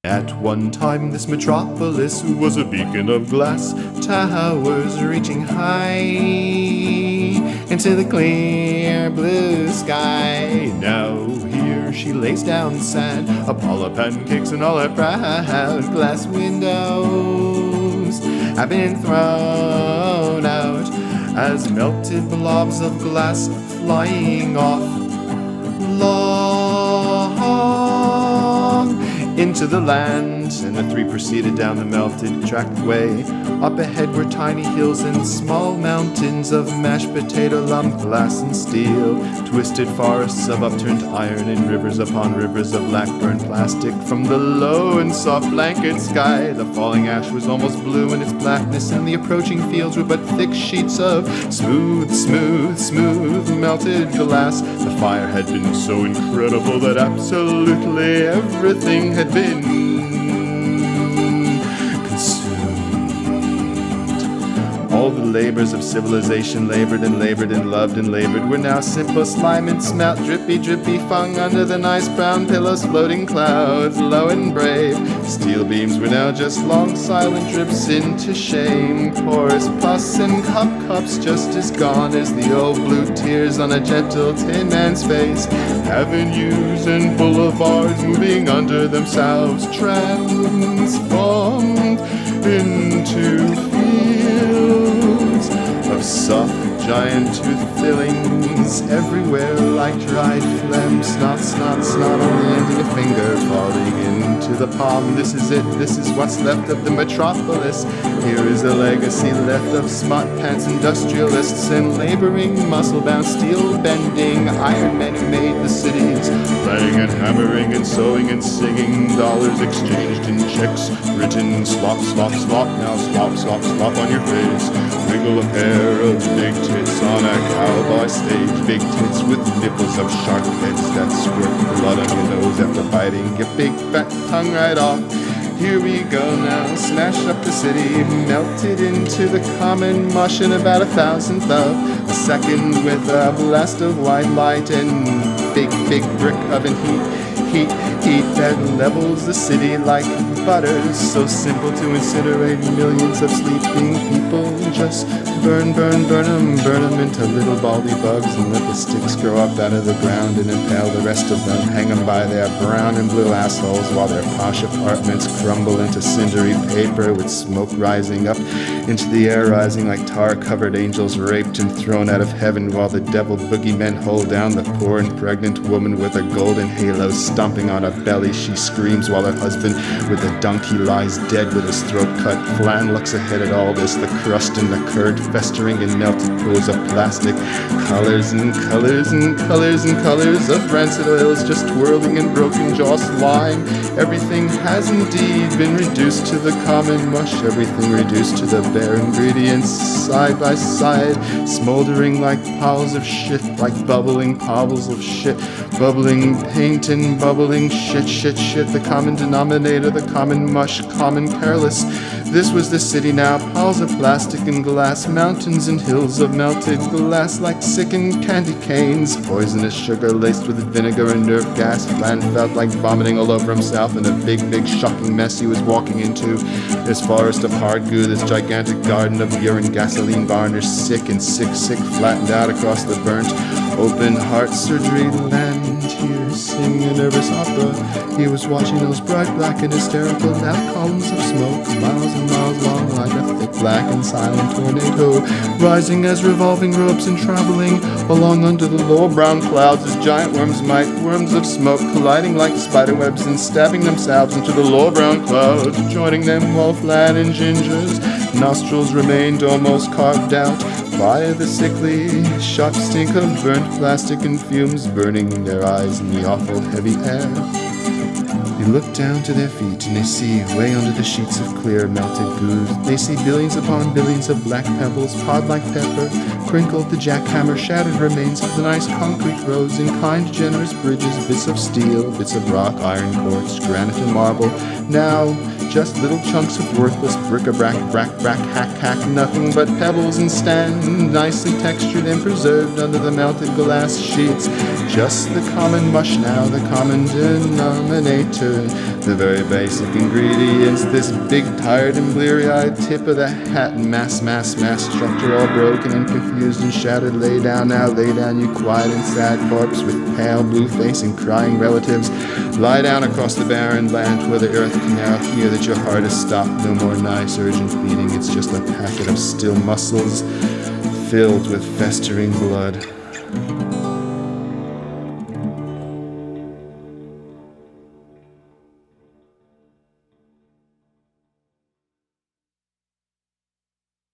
At one time this metropolis was a beacon of glass, towers reaching high into the clear blue sky. Now here she lays down sad, a pile of pancakes and all her proud glass windows have been thrown out as melted blobs of glass flying off long into the land. And the three proceeded down the melted tracked way. Up ahead were tiny hills and small mountains of mashed potato, lump glass and steel, twisted forests of upturned iron and rivers upon rivers of black burned plastic. From the low and soft blanket sky, the falling ash was almost blue in its blackness, and the approaching fields were but thick sheets of smooth melted glass. The fire had been so incredible that absolutely everything had been all the labors of civilization, labored and loved and labored, were now simple slime and smelt, drippy fung under the nice brown pillows, floating clouds, low and brave. Steel beams were now just long silent drips into shame, porous pus and cups just as gone as the old blue tears on a gentle tin man's face. Avenues and boulevards moving under themselves, transformed into fields of soft giant tooth fillings everywhere, like dried phlegm, snot on the end of your finger falling into the palm. This is it, this is what's left of the metropolis. Here is a legacy left of smart pants industrialists and laboring, muscle-bound, steel-bending iron men who made the cities, playing and hammering and sewing and singing, dollars exchanged in checks, written slop, now slop on your face. Wiggle a pair of big tits on a cowboy stage, big tits with nipples of shark heads that squirt blood on your nose after biting your big fat tongue right off. Here we go now, smash up the city, melted into the common mush in about 1,000th of a second, with a blast of white light and big brick oven heat that levels the city like butter. So simple to incinerate millions of sleeping people. Just burn them into little baldy bugs and let the sticks grow up out of the ground and impale the rest of them. Hang them by their brown and blue assholes while their posh apartments crumble into cindery paper, with smoke rising up into the air, rising like tar-covered angels raped and thrown out of heaven, while the devil boogeymen hold down the poor and pregnant woman with a golden halo stomping on her belly. She screams while her husband with a donkey lies dead with his throat cut. Flan looks ahead at all this, the crust and the curd festering in melted pools of plastic, colors and colors of rancid oils just whirling in broken jaw slime. Everything has indeed been reduced to the common mush, everything reduced to the bare ingredients, side by side, smoldering like piles of shit, like bubbling piles of shit, bubbling paint and bubbling shit, the common denominator, the common mush, common careless. This was the city now, piles of plastic and glass, mountains and hills of melted glass, like sickened candy canes, poisonous sugar laced with vinegar and nerve gas. Flan felt like vomiting all over himself in the big shocking mess he was walking into. This forest of hard goo, this gigantic garden of urine, gasoline barners, sick, flattened out across the burnt, open heart surgery land. Here, singing a nervous opera, he was watching those bright black and hysterical loud columns of smoke, miles and miles long, like a thick black and silent tornado, rising as revolving ropes and traveling along under the low brown clouds as giant worms might, worms of smoke colliding like spiderwebs and stabbing themselves into the low brown clouds, joining them while Flan and Ginger's nostrils remained almost carved out by the sickly, sharp stink of burnt plastic and fumes burning their eyes in the awful heavy air. They look down to their feet and they see, way under the sheets of clear melted goo, they see billions upon billions of black pebbles, pod like pepper, crinkled the jackhammer, shattered remains of the nice concrete roads, and kind generous bridges, bits of steel, bits of rock, iron quartz, granite and marble. Now just little chunks of worthless bric-a-brac, hack, nothing but pebbles and stand, nicely textured and preserved under the melted glass sheets. Just the common mush now, the common denominator, the very basic ingredients. This big, tired and bleary-eyed tip of the hat, mass structure, all broken and confused and shattered. Lay down now, lay down, you quiet and sad corpse with pale blue face and crying relatives. Lie down across the barren land where the earth can now hear that your heart has stopped. No more nice urgent beating, it's just a packet of still muscles filled with festering blood.